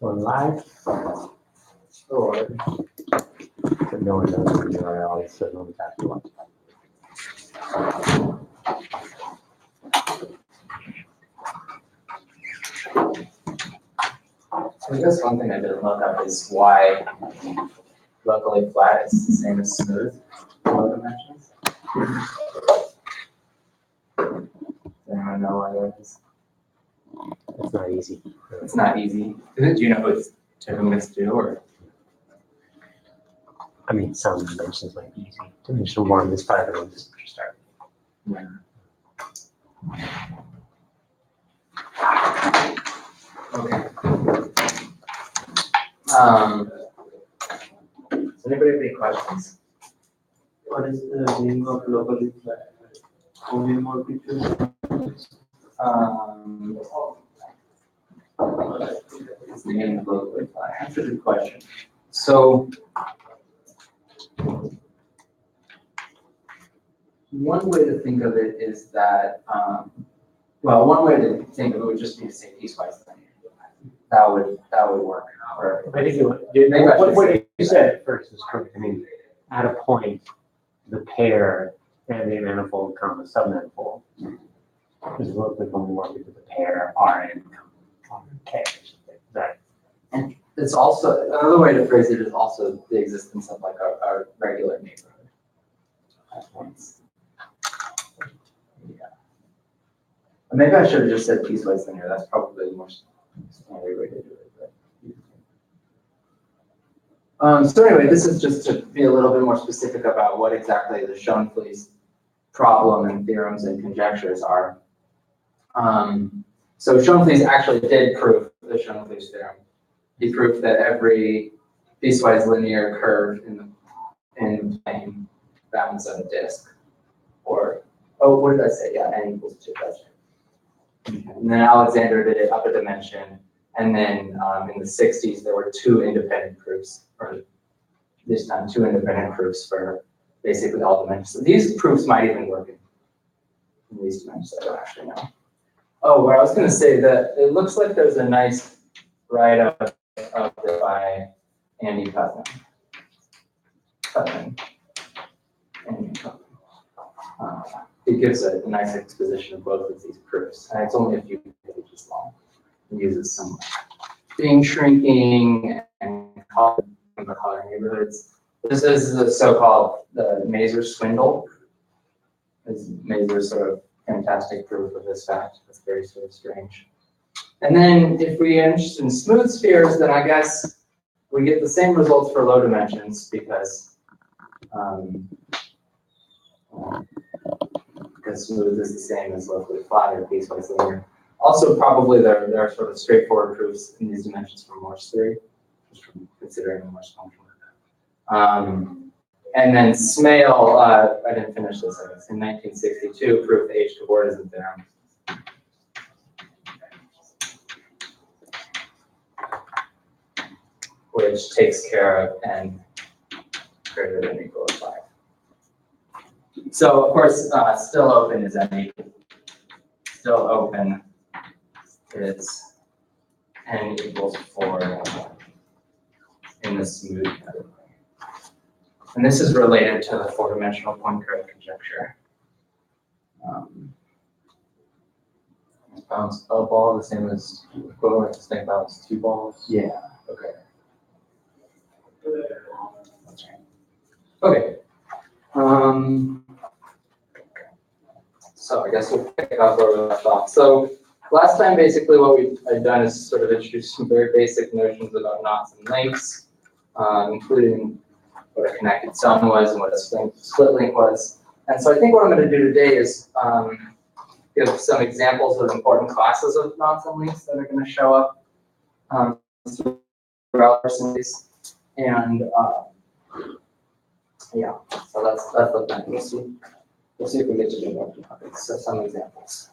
Going live. Or But no one knows the URL, so no one's actually watching. so I guess one thing I didn't look up is why locally flat is the same as smooth in low dimensions. Does anyone know why that is? It's not easy. It's not easy. Do you know who's to whom it's due, or I mean, some dimensions might be easy. Dimension one is probably the one to start. yeah. Okay. Does anybody have any questions? What is the meaning of locally flat? Only more pictures. It's the meaning of locally flat. That's a good question. So one way to think of it is that, well, one way to think of it would just be to say piecewise linear. That would work. Or I think Maybe I should what say- you said at first is correct. I mean, at a point, the pair and the manifold comma submanifold is locally homomorphic with the pair Rn comma K. That And it's also, another way to phrase it is also the existence of like a regular neighborhood at points. Yeah. And maybe I should have just said piecewise linear. That's probably the more standard way to do it. So anyway, this is just to be a little bit more specific about what exactly the Schoenflies problem and theorems and conjectures are. So Schoenflies actually did prove the Schoenflies theorem. He proved that every piecewise linear curve in the plane bounds on a disk, or what did I say? Yeah, n equals 2. That's right. And then Alexander did it up a dimension, and then in the 60s there were 2 independent proofs, or this time 2 independent proofs for basically all dimensions. So these proofs might even work in these dimensions. I don't actually know. Oh, what I was going to say that it looks like there's a nice write-up of it by Andy Putnam. He gives a nice exposition of both of these proofs, and it's only a few pages long. He uses some thing shrinking and color neighborhoods. This is the so-called the Meier swindle. This is Meier's sort of fantastic proof of this fact. It's very sort of strange. And then if we are interested in smooth spheres, then I guess we get the same results for low dimensions because smooth is the same as locally flat or piecewise linear. Also, probably there are sort of straightforward proofs in these dimensions for Morse theory, just from considering the Morse function. And then Smale, I didn't finish this, I guess, in 1962, proved the H-cobordism theorem. Which takes care of n greater than or equal to 5. So, of course, still open is n equal. Still open is n equals 4 in the smooth category. And this is related to the 4-dimensional point curve conjecture. Bounce a ball the same as equivalent to saying bounce 2 balls. Yeah. Okay. That's right. Okay. So I guess we'll pick up where we left off. So last time, basically, what I've done is sort of introduce some very basic notions about knots and links, including what a connected sum was and what a split link was. And so I think what I'm going to do today is give some examples of important classes of knots and links that are going to show up throughout our series. And yeah, so that's the plan. We'll see if we get to do more topics. So some examples.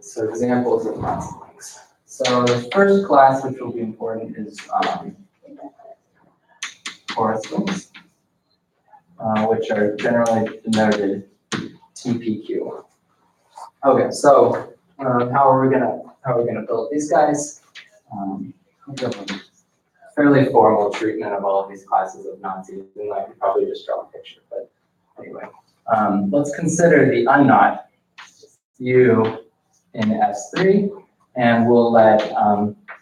So examples of knots and links. So the first class, which will be important, is forest links. which are generally denoted TPQ. Okay, so how are we gonna build these guys? We'll give them fairly formal treatment of all of these classes of Nazis, and I could probably just draw a picture, but anyway. Let's consider the unknot U in S3, and we'll let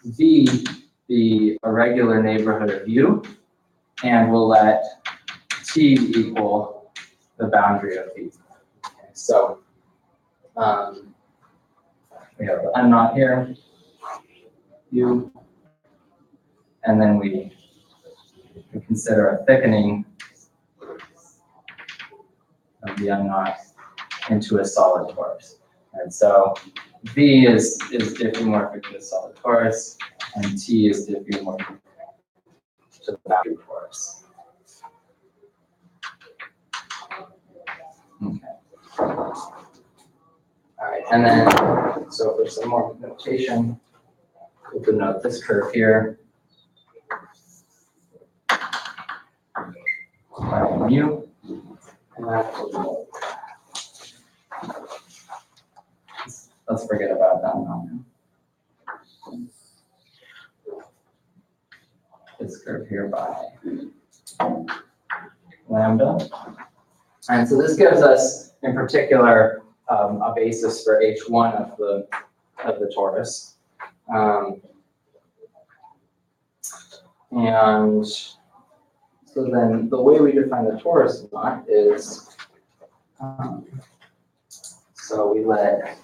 V be a regular neighborhood of U, and we'll let T equal the boundary of V. Okay, so we have the unknot here, U, and then we consider a thickening of the unknot into a solid torus. And so V is diffeomorphic to the solid torus, and T is diffeomorphic to the boundary torus. Okay. All right, and then, so for some more notation, we'll denote this curve here by mu. And that will denote. Let's forget about that now. This curve here by lambda. And so this gives us, in particular, a basis for H1 of the torus. And so then the way we define the torus knot is, so we let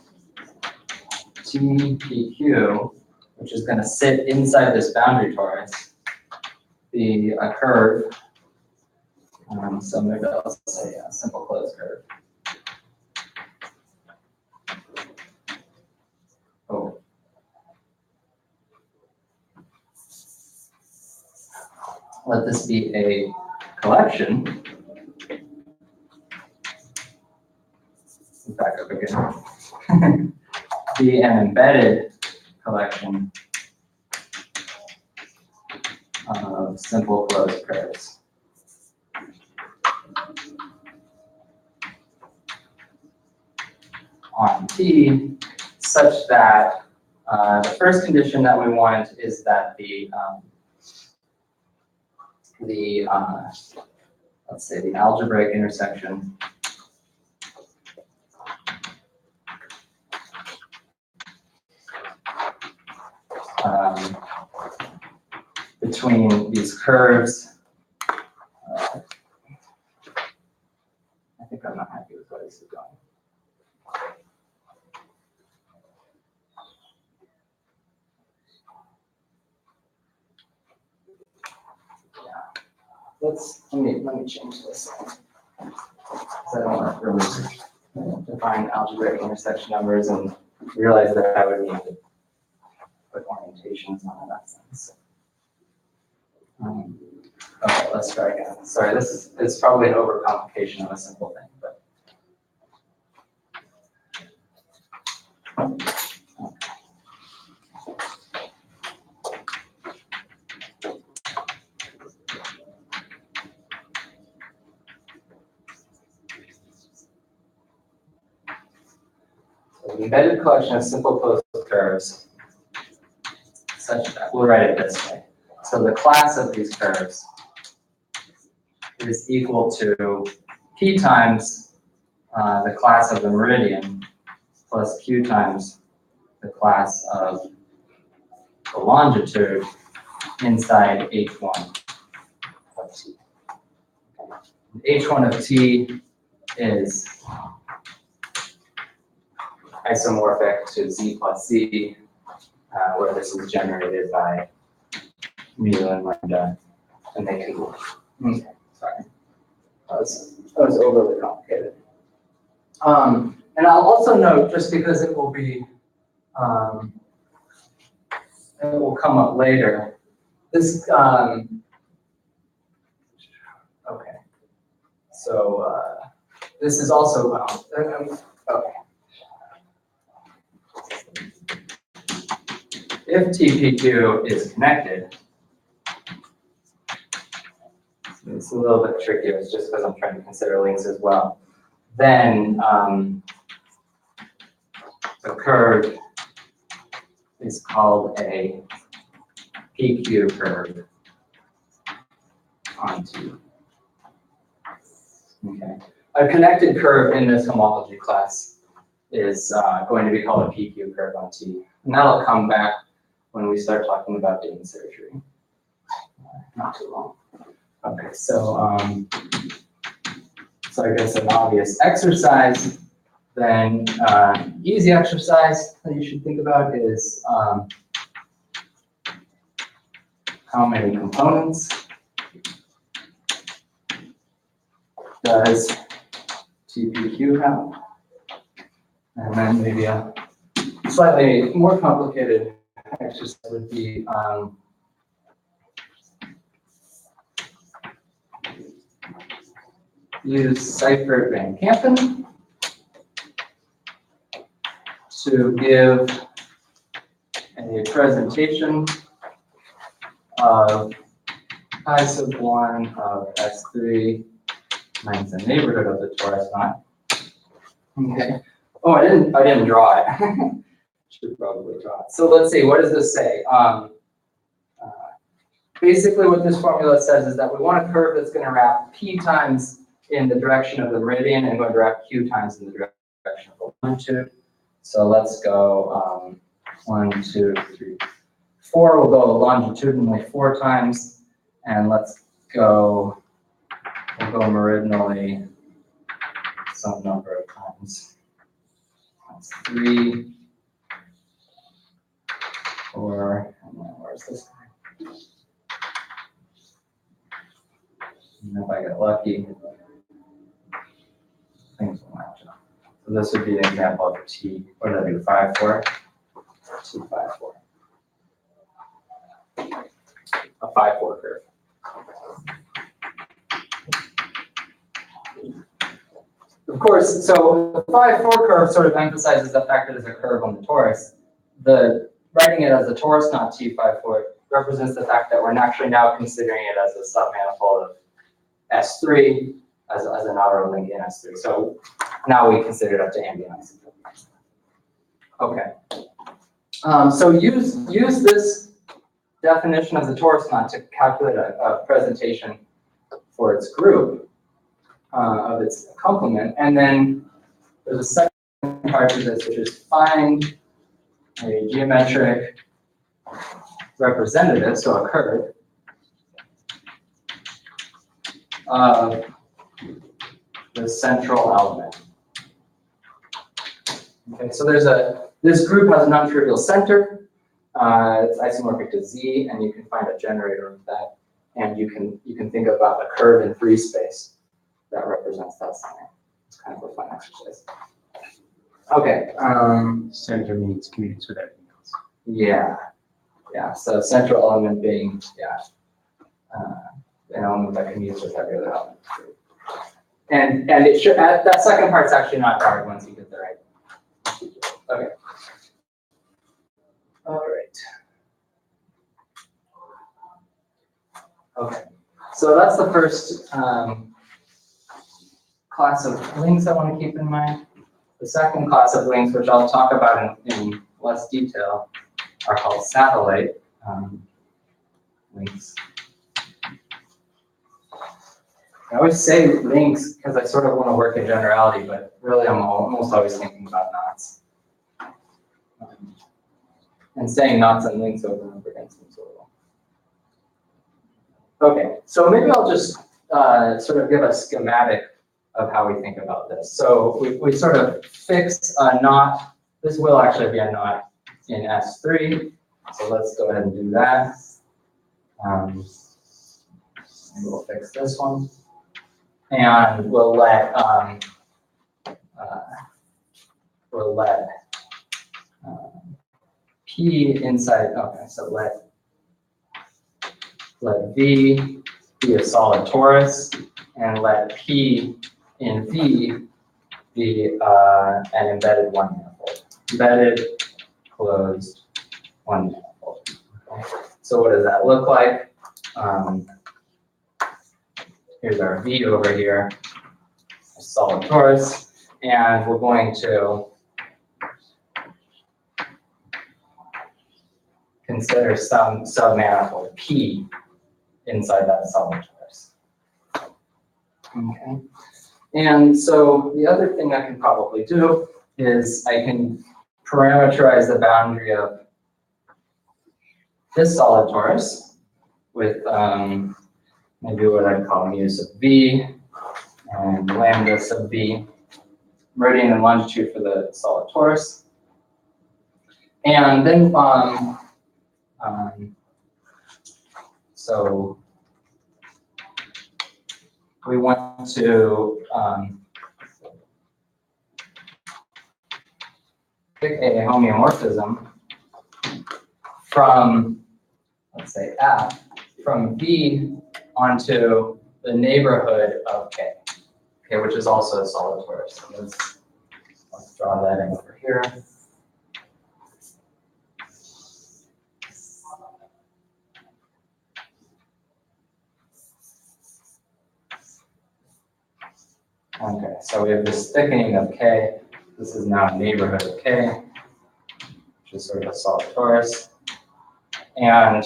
TPQ, which is going to sit inside this boundary torus, be a curve. So maybe I'll say a simple closed curve. Oh. Let this be a collection. Back up again. Be an embedded collection of simple closed curves. On T, such that the first condition that we want is that let's say the algebraic intersection between these curves. I think I'm not happy with where this is going. Let me change this. Because I don't want to really define algebraic intersection numbers and realize that I would need to put orientations on in that sense. Okay, let's try again. Sorry, this is probably an overcomplication of a simple thing, but. So the embedded collection of simple closed curves, such that we'll write it this way. So the class of these curves is equal to P times the class of the meridian plus Q times the class of the longitude inside H1 of T. H1 of T is isomorphic to Z plus Z, where this is generated by mu and lambda, and they can move. Okay, sorry. That was overly complicated. And I'll also note, just because it will be, it will come up later, this, okay. So this is also, okay. If TPQ is connected, this a little bit trickier, it's just because I'm trying to consider links as well. Then the curve is called a PQ curve on T. Okay. A connected curve in this homology class is going to be called a PQ curve on T. And that'll come back when we start talking about Dane surgery. Not too long. Okay, so I guess an obvious exercise, then easy exercise that you should think about is how many components does TPQ have? And then maybe a slightly more complicated exercise would be use Seifert Van Kampen to give a presentation of I sub 1 of S3 minus the neighborhood of the torus knot. Okay. Oh, I didn't draw it. Should probably draw it. So let's see, what does this say? Basically what this formula says is that we want a curve that's going to wrap p times in the direction of the meridian and going to wrap q times in the direction of the longitude. So let's go 1, 2, 3, 4. We'll go longitudinally 4 times, and let's go, we'll go meridionally some number of times. That's 3, 4, and then where's this guy? And if I get lucky, things will match up. So this would be an example of a T. What did I do? 5, 4? T, 5, 4. A 5, 4 curve. Of course, so the 5, 4 curve sort of emphasizes the fact that it's a curve on the torus. The writing it as a torus knot T, 5, 4 represents the fact that we're actually now considering it as a submanifold of S3 as an outer link in S3. So now we consider it up to ambient isotope. Okay. So use this definition of the torus knot to calculate a presentation for its group of its complement. And then there's a second part to this, which is find a geometric representative, so a curve, of the central element. Okay, so this group has a non-trivial center. It's isomorphic to Z, and you can find a generator of that. And you can think about a curve in free space that represents that center. It's kind of a fun exercise. Okay. Center means commutes with everything else. Yeah. Yeah. So central element being an element that commutes with every other element. And it should that second part's actually not hard once you get the right. Okay. All right. Okay. So that's the first class of links I want to keep in mind. The second class of links, which I'll talk about in less detail, are called satellite links. I always say links because I sort of want to work in generality, but really I'm almost always thinking about knots. And saying knots and links over and over again seems a little. Okay, so maybe I'll just sort of give a schematic of how we think about this. So we sort of fix a knot. This will actually be a knot in S3. So let's go ahead and do that. And we'll fix this one. And we'll let P inside. Okay, so let V be a solid torus, and let P in V be an embedded one manifold. Embedded, closed, one manifold. Okay. So what does that look like? Here's our V over here, a solid torus, and we're going to consider some submanifold P inside that solid torus. Okay. And so the other thing I can probably do is I can parameterize the boundary of this solid torus with maybe what I'd call mu sub V and lambda sub V, meridian and longitude for the solid torus. And then, so we want to pick a homeomorphism from, let's say, F, from V onto the neighborhood of K, okay, which is also a solid torus. So let's draw that in over here. Okay, so we have this thickening of K. This is now a neighborhood of K, which is sort of a solid torus. And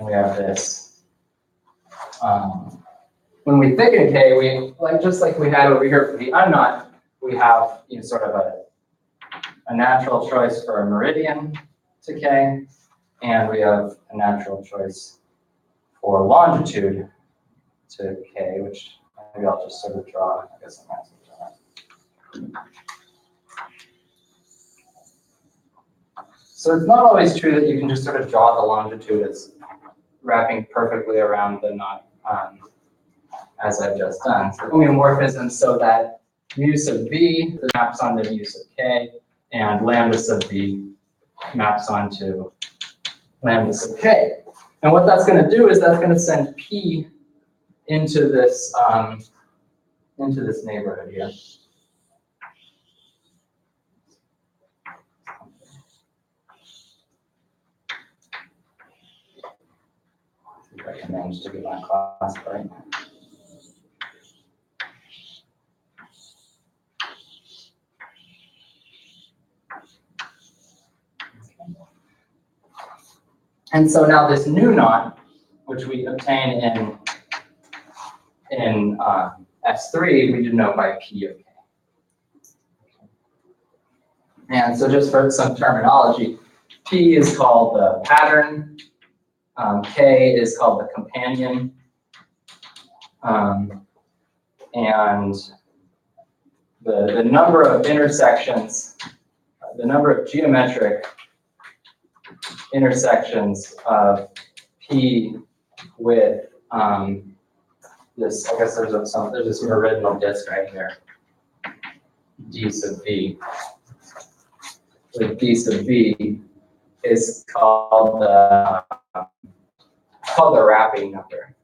we have this. When we thicken K, we just like we had over here for the unknot, we have sort of a natural choice for a meridian to K, and we have a natural choice for longitude to K, which maybe I'll just sort of draw. I guess I'm going to draw. So it's not always true that you can just sort of draw the longitude as wrapping perfectly around the knot, as I've just done. So homeomorphism so that mu sub V maps onto mu sub K, and lambda sub V maps onto lambda sub K. And what that's going to do is that's going to send P into this neighborhood here. See if I can manage to get my class right. And so now this new knot, which we obtain in S3, we denote by P of K. And so just for some terminology, P is called the pattern, K is called the companion, and the number of intersections, the number of geometric intersections of P with this, I guess there's this meridianal disk right here, D sub V. With D sub V is called the wrapping number.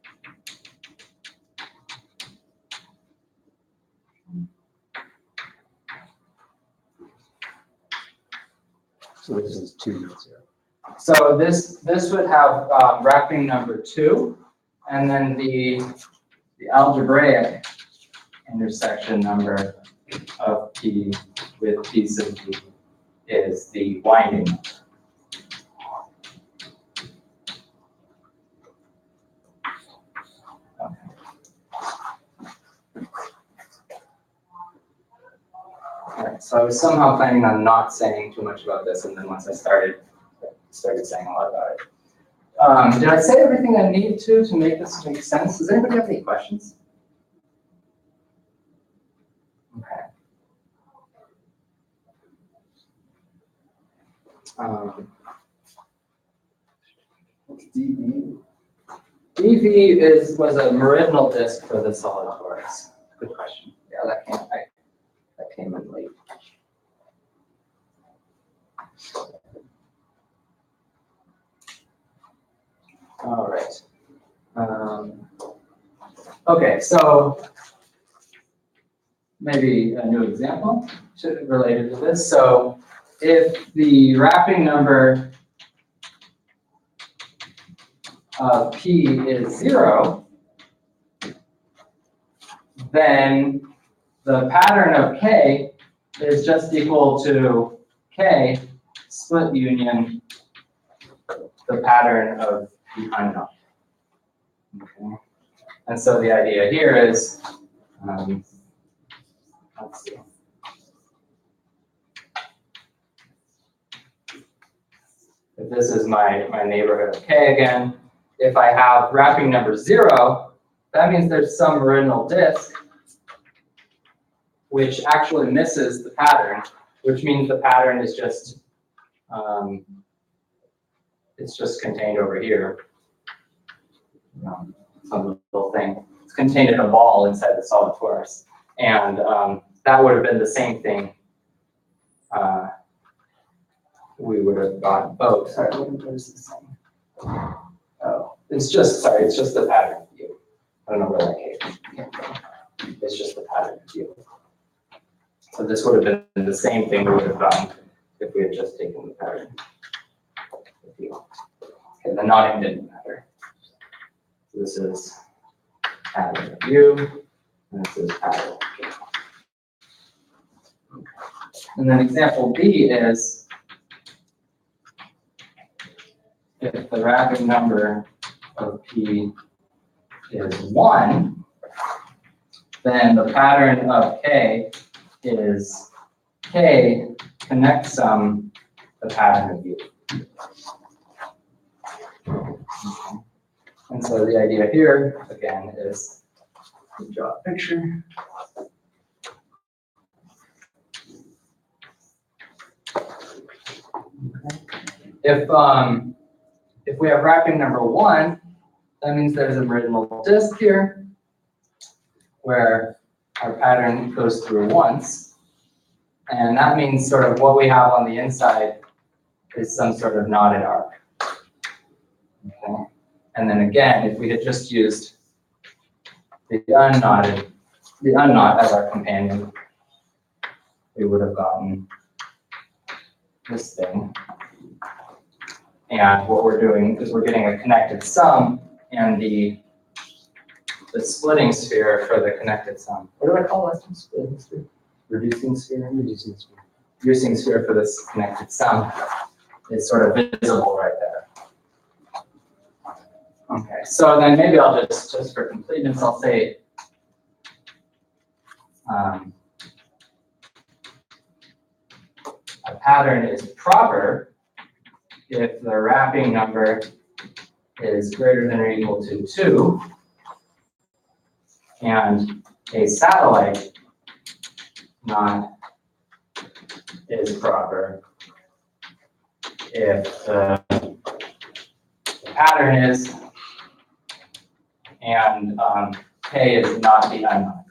So this is 2, 0. So this would have wrapping number 2, and then the algebraic intersection number of P with P sub V is the winding number. All right, so I was somehow planning on not saying too much about this, and then once I started saying a lot about it. Did I say everything I need to make this make sense? Does anybody have any questions? Okay. What's DV? DV was a meridional disk for the solid torus. Good question. Yeah, that came in late. All right. Okay, so maybe a new example related to this. So if the wrapping number of P is 0, then the pattern of K is just equal to K split union the pattern of the unknown. Okay. And so the idea here is, let's see. If this is my neighborhood of K again, if I have wrapping number 0, that means there's some meridianal disk which actually misses the pattern, which means the pattern is just, it's just contained over here. Some little thing. It's contained in a ball inside the solid torus. And that would have been the same thing. We would have got, oh, sorry, what is this thing? Oh, it's just the pattern view. I don't know where that came from. It's just the pattern view. So this would have been the same thing we would have done if we had just taken the pattern view. Okay, the knotting didn't matter. So this is pattern view, and this is pattern view. Okay. And then example B is if the wrapping number of P is 1, then the pattern of K is K connect sum the pattern of U. And so the idea here, again, is to draw a picture. Okay. If we have wrapping number 1, that means there's a meridianal disk here where our pattern goes through once. And that means sort of what we have on the inside is some sort of knotted arc. Okay. And then again, if we had just used the unknot as our companion, we would have gotten this thing. And what we're doing is we're getting a connected sum and the splitting sphere for the connected sum. What do I call this? Splitting sphere? Reducing sphere? Reducing sphere. Reducing sphere for this connected sum is sort of visible right there. Okay, so then maybe I'll just for completeness, I'll say a pattern is proper if the wrapping number is greater than or equal to 2, and a satellite knot is proper if the pattern is and K is not the unknown.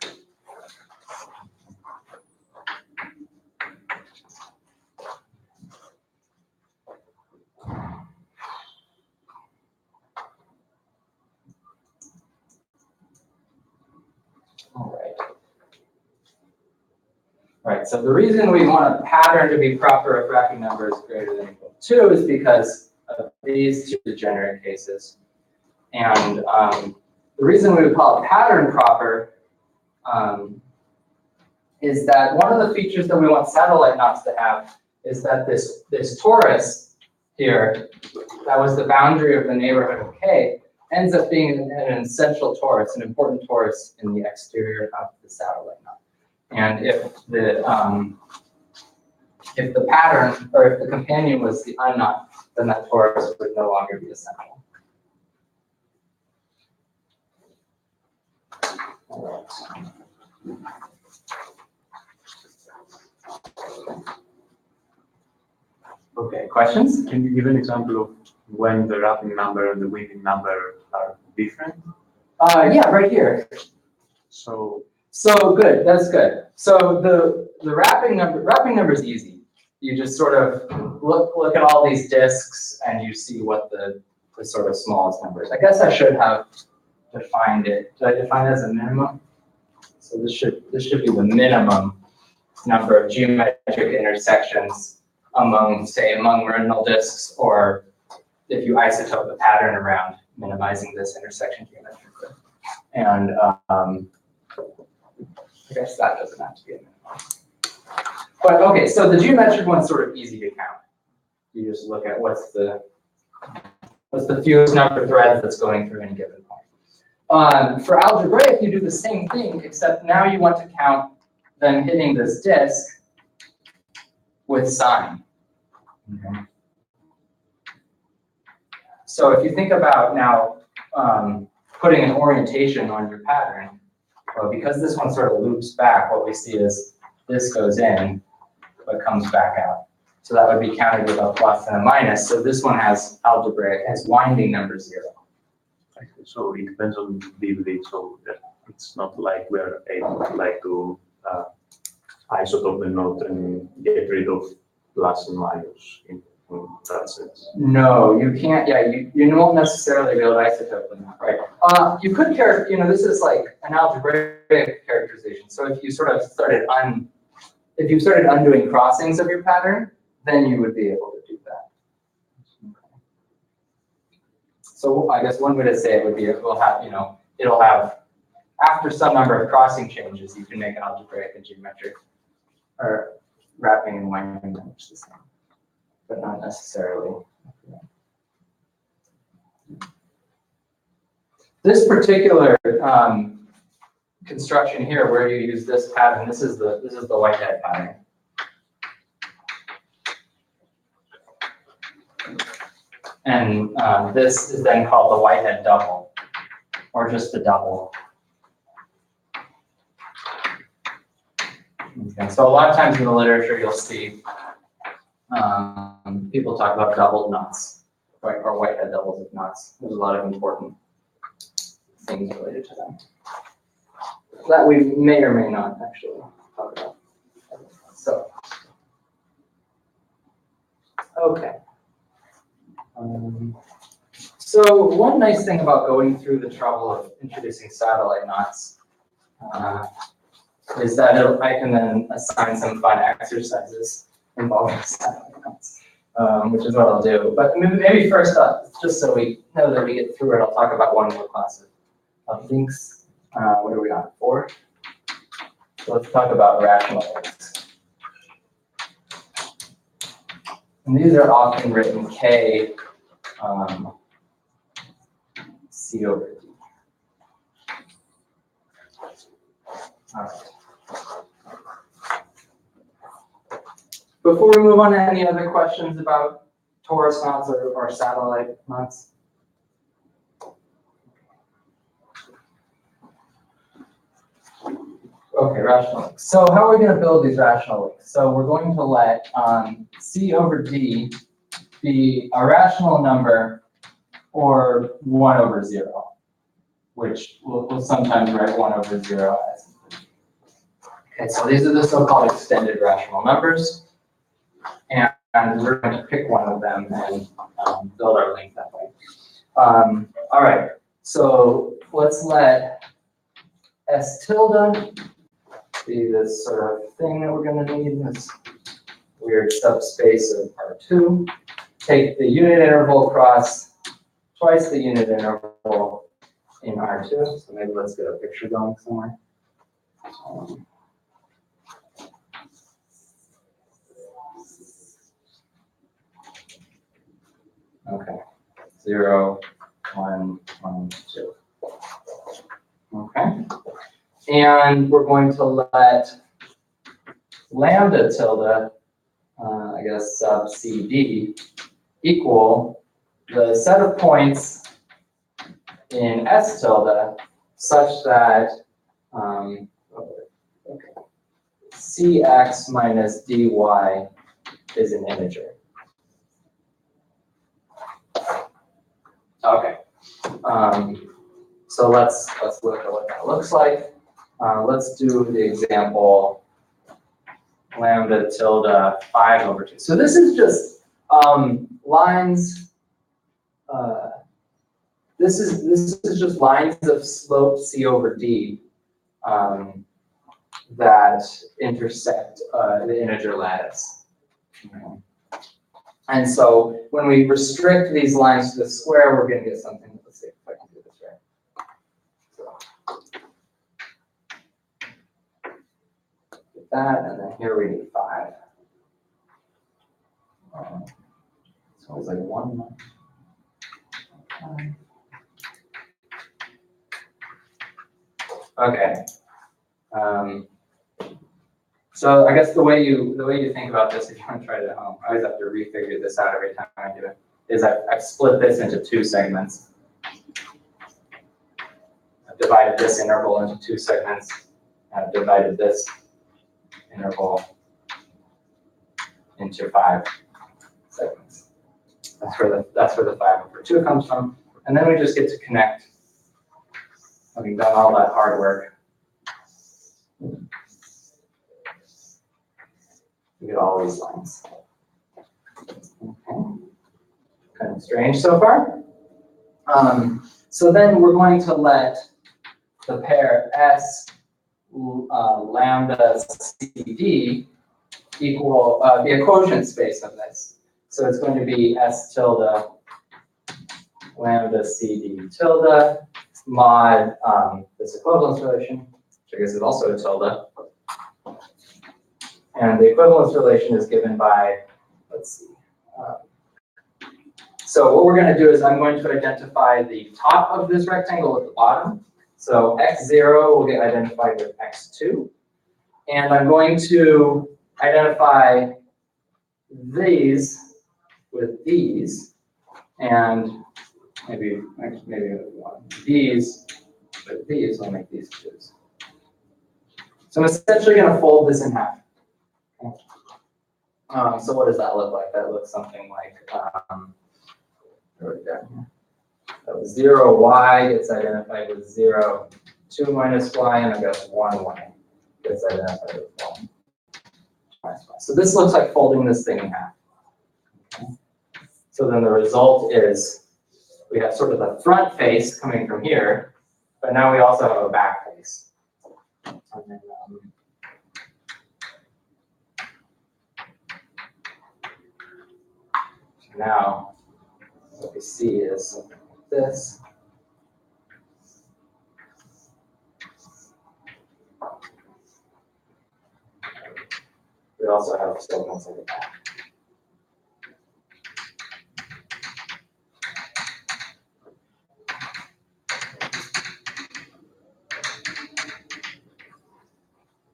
All right, so the reason we want a pattern to be proper if wrapping number is greater than or equal to 2 is because of these two degenerate cases. And the reason we would call it pattern proper is that one of the features that we want satellite knots to have is that this torus here, that was the boundary of the neighborhood of K, ends up being an essential torus, an important torus in the exterior of the satellite knot. And if the pattern, or if the companion was the unknot, then that torus would no longer be essential. All right. Okay, questions? Can you give an example of when the wrapping number and the winding number are different? Yeah, right here. So good, that's good. So the wrapping number is easy. You just sort of look at all these disks and you see what the sort of smallest number is. I guess I should have defined it. Did I define it as a minimum? So this should be the minimum number of geometric intersections among meridional disks, or if you isotope the pattern around minimizing this intersection geometrically. And I guess that doesn't have to be a minimum. But okay, so the geometric one's sort of easy to count. You just look at what's the fewest number of threads that's going through any given point. For algebraic, you do the same thing, except now you want to count them hitting this disk with sign. Okay. So if you think about now putting an orientation on your pattern, well, because this one sort of loops back, what we see is this goes in, but comes back out. So that would be counted with a plus and a minus. So this one has algebraic, has winding number 0. So it depends on vividly, so that it's not like we're able to isotope the node and get rid of plus and minus in that sense. No, you can't. Yeah, you won't necessarily be able to isotope them, right? You could this is like an algebraic characterization. So if you sort of started undoing crossings of your pattern, then you would be able to do that. Okay. So I guess one way to say it would be it'll have after some number of crossing changes, you can make algebraic and geometric or wrapping and winding numbers the same, but not necessarily. This particular construction here, where you use this pattern, this is the Whitehead pattern. And this is then called the Whitehead double, or just the double. Okay, so a lot of times in the literature, you'll see people talk about doubled knots, right, or Whitehead doubles of knots. There's a lot of important things related to them that we may or may not actually talk about. So, okay. So one nice thing about going through the trouble of introducing satellite knots is that I can then assign some fun exercises involving satellite knots, which is what I'll do. But maybe first up, just so we know that we get through it, I'll talk about one more class of links. What are we on, 4? So let's talk about rational links. And these are often written K C over D. All right. Before we move on to any other questions about torus knots or satellite knots? Okay, rational links. So how are we going to build these rational links? So we're going to let C over D be a rational number or 1 over 0, which we'll sometimes write 1 over 0 as. Okay, so these are the so-called extended rational numbers. And we're going to pick one of them and build our link that way. All right, so let's let S tilde be this sort of thing that we're going to need, this weird subspace of R2. Take the unit interval across twice the unit interval in R2. So maybe let's get a picture going somewhere. Okay, 0, 1, 1, 2. Okay, and we're going to let lambda tilde, I guess sub CD, equal the set of points in S tilde such that Cx minus dy is an integer. Okay, so let's look at what that looks like. Let's do the example lambda tilde 5 over 2. So this is just lines. This is just lines of slope C over D that intersect the integer lattice. Okay. And so when we restrict these lines to the square, we're going to get something, let's say that, and then here we need 5. So it's like 1 minus 5. Okay. So I guess the way you think about this, if you want to try it at home, I always have to refigure this out every time I do it, is I've split this into 2 segments. I've divided this interval into 2 segments. I've divided this interval into 5 segments. That's where the 5/2 comes from. And then we just get to connect, having done all that hard work. We get all these lines. Okay. Kind of strange so far. So then we're going to let the pair S lambda CD equal be a quotient space of this. So it's going to be S tilde lambda CD tilde mod this equivalence relation, which I guess is also a tilde. And the equivalence relation is given by, let's see. So what we're going to do is I'm going to identify the top of this rectangle at the bottom. So x0 will get identified with x2. And I'm going to identify these with these. And maybe these with these, I'll make these 2's. So I'm essentially going to fold this in half. So what does that look like? That looks something like, right down here. So 0y gets identified with 0, 2 minus y, and I guess 1y gets identified with 1 minus y. So this looks like folding this thing in half. Okay. So then the result is we have sort of the front face coming from here, but now we also have a back face. And then, now, what we see is something like this. We also have segments like that.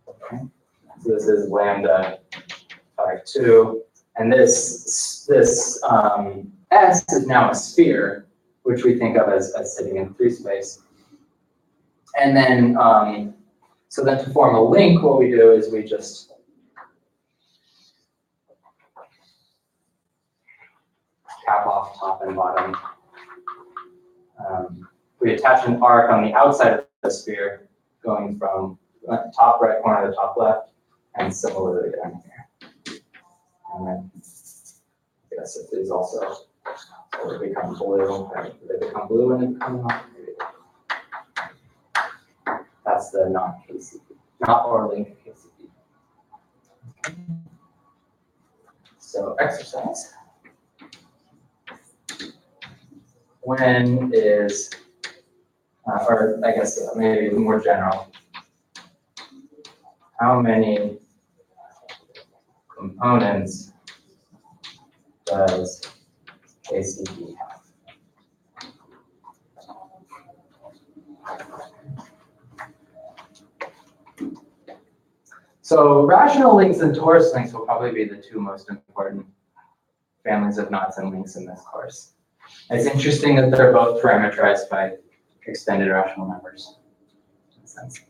Okay. So this is lambda 5/2, and this S is now a sphere, which we think of as sitting in 3 space. And then, so then to form a link, what we do is we just cap off top and bottom. We attach an arc on the outside of the sphere, going from top right corner to top left, and similarly down here. And then, I guess if these also become blue, they become blue and they become not. That's the not KCP, not or link KCP. Okay. So exercise. When is, or I guess maybe more general, how many components does KCP have? So rational links and torus links will probably be the 2 most important families of knots and links in this course. It's interesting that they're both parameterized by extended rational numbers. In a sense.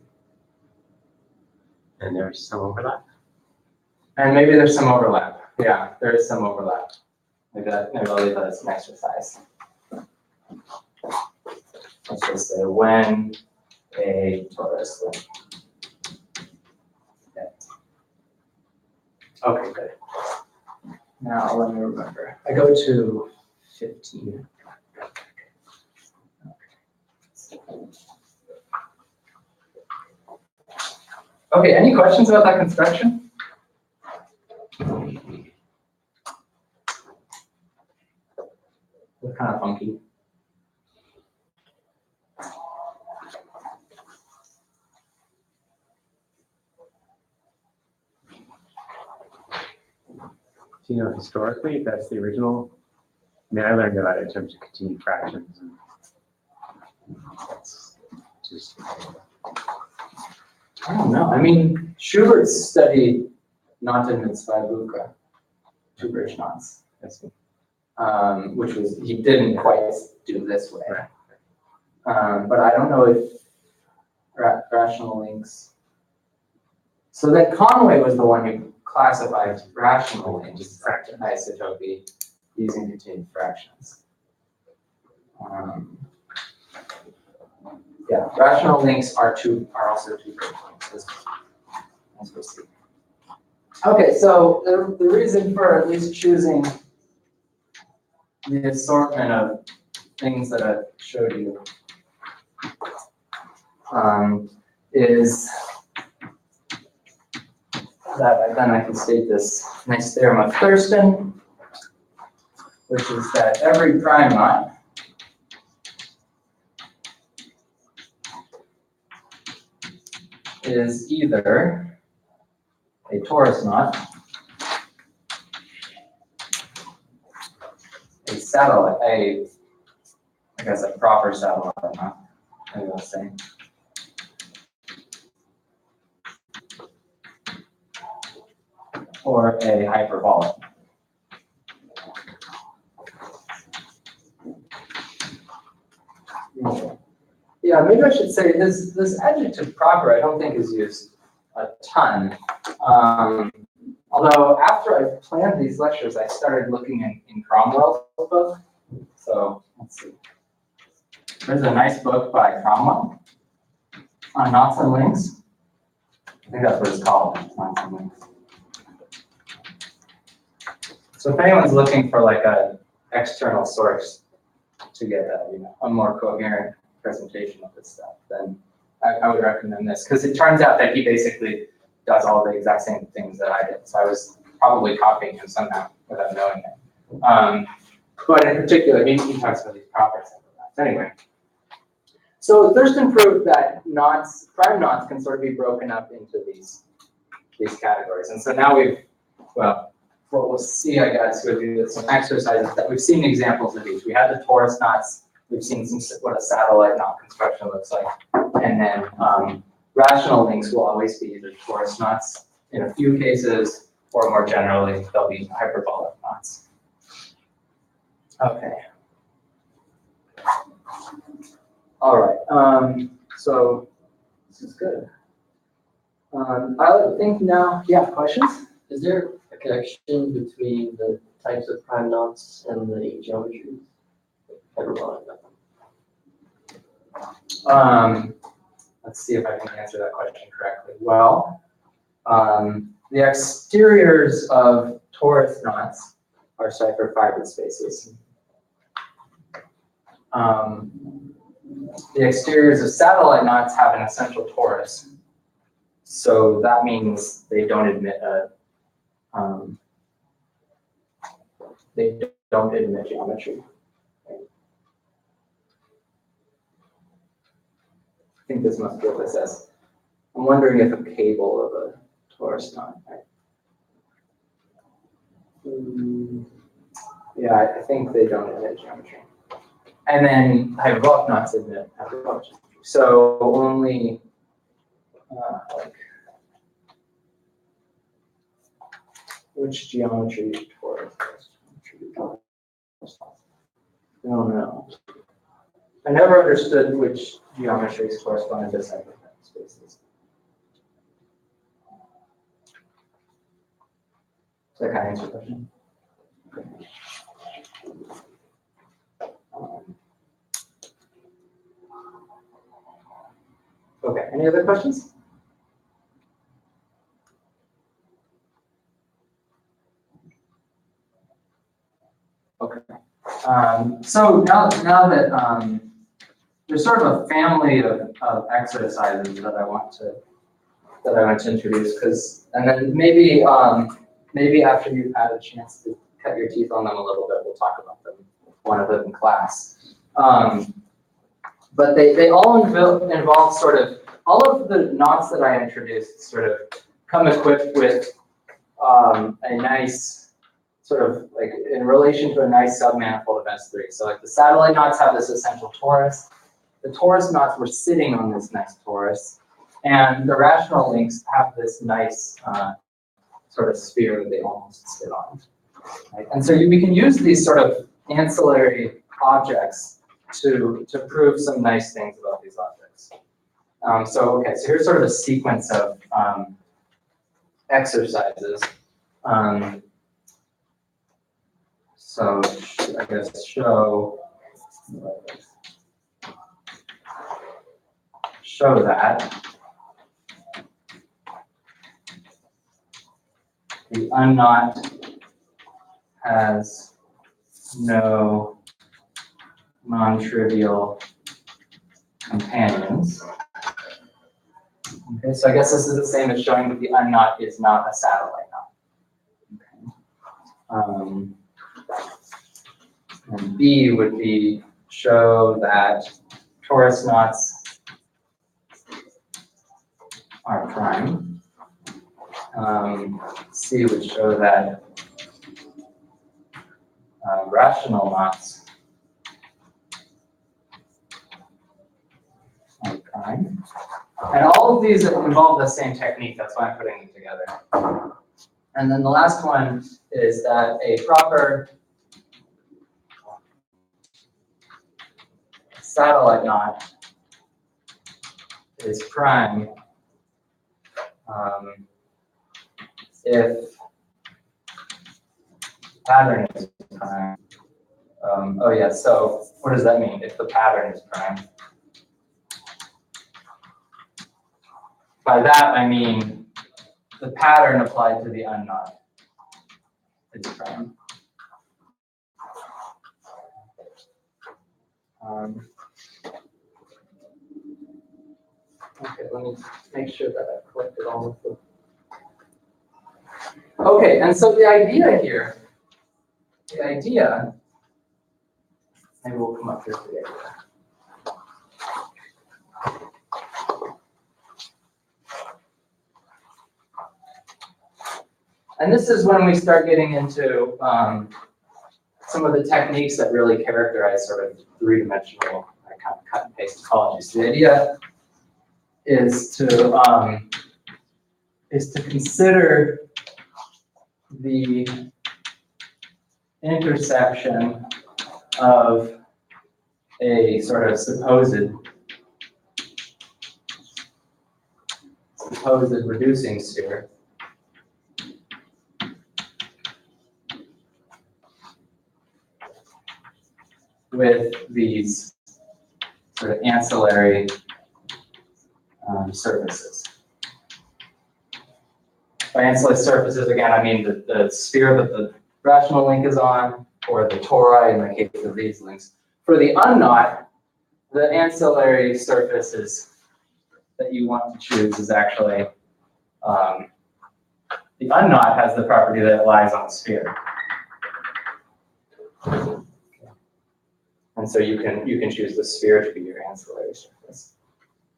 And there's some overlap. And maybe there's some overlap. Yeah, there is some overlap. Maybe I'll leave that as an exercise. Let's just say when a torus link. Okay, good. Now let me remember. I go to 15. Okay, any questions about that construction? It's kind of funky. Do you know historically if that's the original? I mean, I learned about it in terms of continued fractions. And that's just I don't know. I mean, Schubert studied not in mitzvah buka, two bridge knots, which was, he didn't quite do this way. But I don't know if rational links. So then Conway was the one who classified rational links in isotopy using continued fractions. Yeah, rational links are also two bridge links, as we'll see. Okay, so the reason for at least choosing the assortment of things that I showed you is that then I can state this nice theorem of Thurston, which is that every prime knot is either a torus knot, a satellite, I guess a proper satellite knot, I will say, or a hyperbolic. Yeah, maybe I should say this adjective proper I don't think is used a ton. Although after I planned these lectures, I started looking in Cromwell's book. So let's see. There's a nice book by Cromwell on knots and links. I think that's what it's called, knots and links. So if anyone's looking for like an external source to get a more coherent presentation of this stuff, then I would recommend this, because it turns out that he basically does all the exact same things that I did. So I was probably copying him somehow without knowing it. But in particular, he talks about these proper knots. Anyway, so Thurston proved that knots, prime knots, can sort of be broken up into these categories. And so now what we'll see, I guess, with some exercises that we've seen examples of each. We had the torus knots. We've seen what a satellite knot construction looks like. And then rational links will always be either torus knots in a few cases, or more generally, they'll be hyperbolic knots. Okay. All right. So this is good. I think now, yeah, questions? Is there a connection between the types of prime knots and the geometries? Let's see if I can answer that question correctly. Well, the exteriors of torus knots are cipher fiber spaces. The exteriors of satellite knots have an essential torus. So that means they don't admit geometry. I think this must be what this says. I'm wondering if a cable of a torus knot. Yeah, I think they don't admit geometry. And then hyperbolic knots admit hyperbolic geometry. So only which geometry is torus? I don't know. I never understood which geometries correspond to cipher spaces. Does that kind of answer the question? Okay, any other questions? Okay. So now that there's sort of a family of exercises that I want to introduce, and then maybe after you've had a chance to cut your teeth on them a little bit, we'll talk about them, one of them in class. But they all involve sort of, all of the knots that I introduced sort of come equipped with a nice sort of like in relation to a nice submanifold of S3. So like the satellite knots have this essential torus. The torus knots were sitting on this nice torus. And the rational links have this nice sort of sphere that they almost sit on. Right? And so we can use these sort of ancillary objects to prove some nice things about these objects. So here's sort of a sequence of exercises. So I guess show that the unknot has no non-trivial companions. Okay, so I guess this is the same as showing that the unknot is not a satellite knot. Okay. And B would be show that torus knots are prime. C would show that rational knots are prime. And all of these involve the same technique, that's why I'm putting them together. And then the last one is that a proper satellite knot is prime if pattern is prime. So what does that mean if the pattern is prime? By that I mean the pattern applied to the unknot is prime. Okay, let me make sure that I've collected all of them. Okay, and so the idea here, maybe we'll come up here for the idea. And this is when we start getting into some of the techniques that really characterize sort of three-dimensional kind of cut and paste topology. So the idea is to consider the intersection of a sort of supposed reducing sphere with these sort of ancillary surfaces. By ancillary surfaces, again, I mean the sphere that the rational link is on, or the tori in the case of these links. For the unknot, the ancillary surfaces that you want to choose is actually the unknot has the property that it lies on a sphere. And so you can choose the sphere to be your ancillary surface.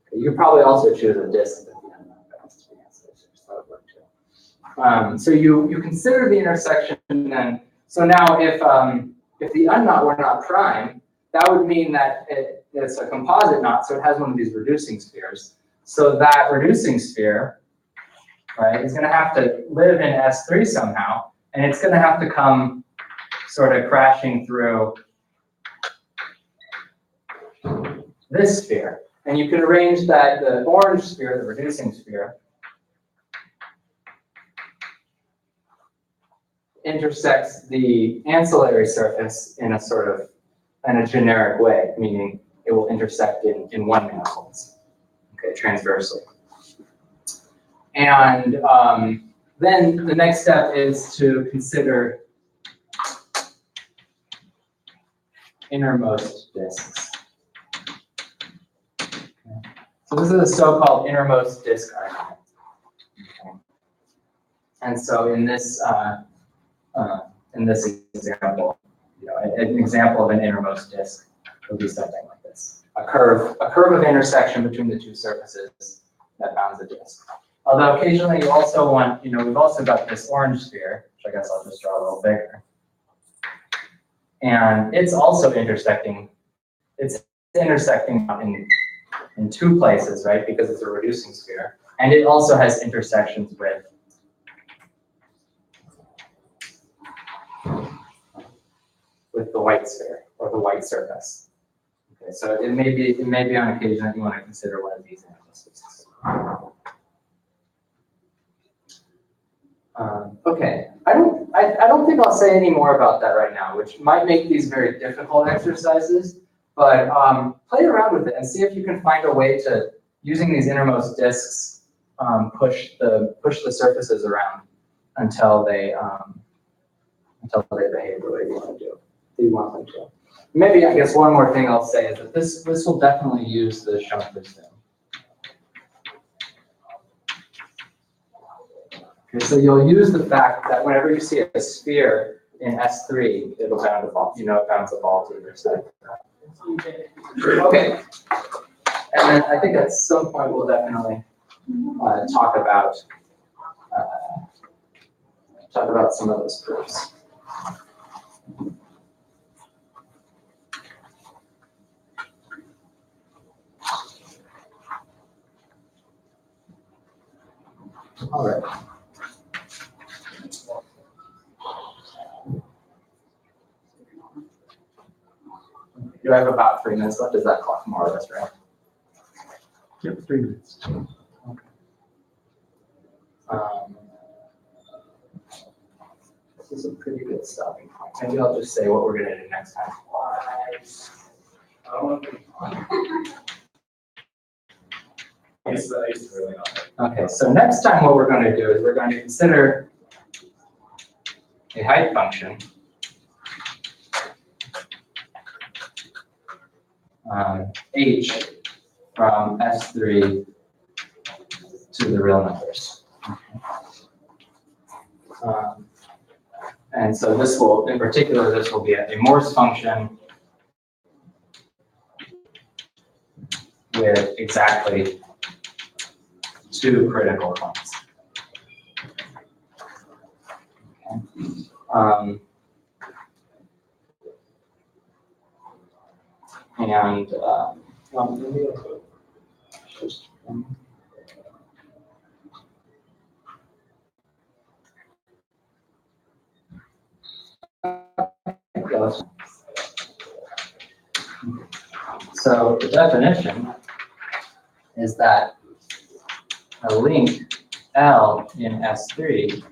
Okay, you could probably also choose a disk that the unknot happens to be ancillary surface. That would work too. So you consider the intersection then. So now if the unknot were not prime, that would mean that it's a composite knot, so it has one of these reducing spheres. So that reducing sphere, right, is going to have to live in S3 somehow, and it's going to have to come sort of crashing through this sphere. And you can arrange that the orange sphere, the reducing sphere, intersects the ancillary surface in a sort of generic way, meaning it will intersect in one manifold, okay, transversely. And then the next step is to consider innermost disks. Okay. So this is a so-called innermost disk argument. Okay. And so in this example, an example of an innermost disk would be something like this: a curve of intersection between the two surfaces that bounds the disk. Although occasionally you also want, we've also got this orange sphere, which I guess I'll just draw a little bigger. And it's also intersecting. It's intersecting in two places, right? Because it's a reducing sphere. And it also has intersections with the white sphere or the white surface. Okay, so it may be on occasion that you want to consider one of these analyses. Okay, I don't think I'll say any more about that right now, which might make these very difficult exercises, but play around with it and see if you can find a way to, using these innermost disks, push the surfaces around until they behave the way you want to do. You want them to. Maybe I guess one more thing I'll say is that this will definitely use the Schoenfeld zoom. Okay, so you'll use the fact that whenever you see a sphere in S3, it'll bound a ball, it bounds a ball to either side. Okay. And then I think at some point we'll definitely talk about some of those proofs. All right. Do I have about 3 minutes left? Is that clock more or less right? Yep, 3 minutes. This is a pretty good stopping point. Maybe I'll just say what we're going to do next time. Okay, so next time what we're going to do is we're going to consider a height function h from S3 to the real numbers. And so this will, in particular, this will be a Morse function with exactly 2 critical points. Okay. Maybe I'll just, so the definition is that a link L in S3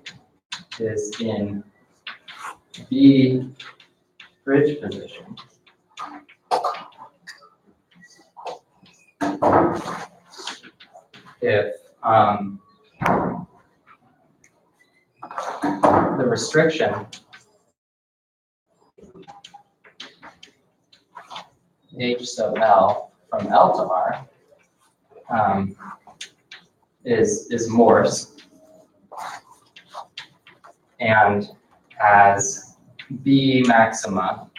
is in B bridge position if the restriction H sub L from L to R is Morse and has B maxima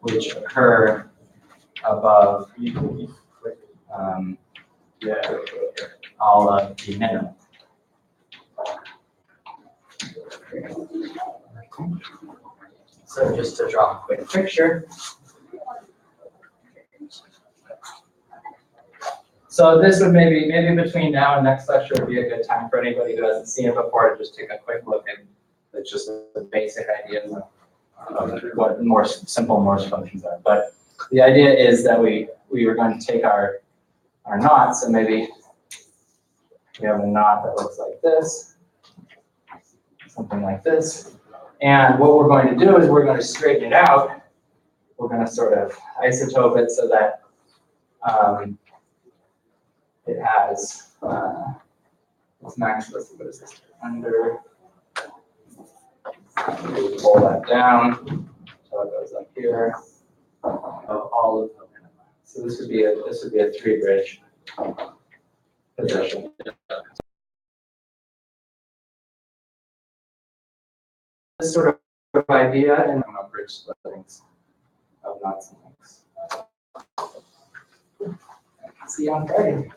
which occur above all of the minimum. So just to draw a quick picture. So this would maybe between now and next lecture would be a good time for anybody who hasn't seen it before to just take a quick look at just the basic ideas of what simple Morse functions are. But the idea is that we were going to take our knot, so maybe we have a knot that looks like this, something like this. And what we're going to do is we're going to straighten it out. We're going to sort of isotope it so that it has its max. Let's see, what is this? Under. We pull that down so it goes up here of all of the minima. So this would be a 3-bridge position. This sort of idea and bridge splittings of knots and links. See you on Friday.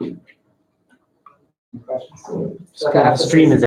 Any questions? The stream is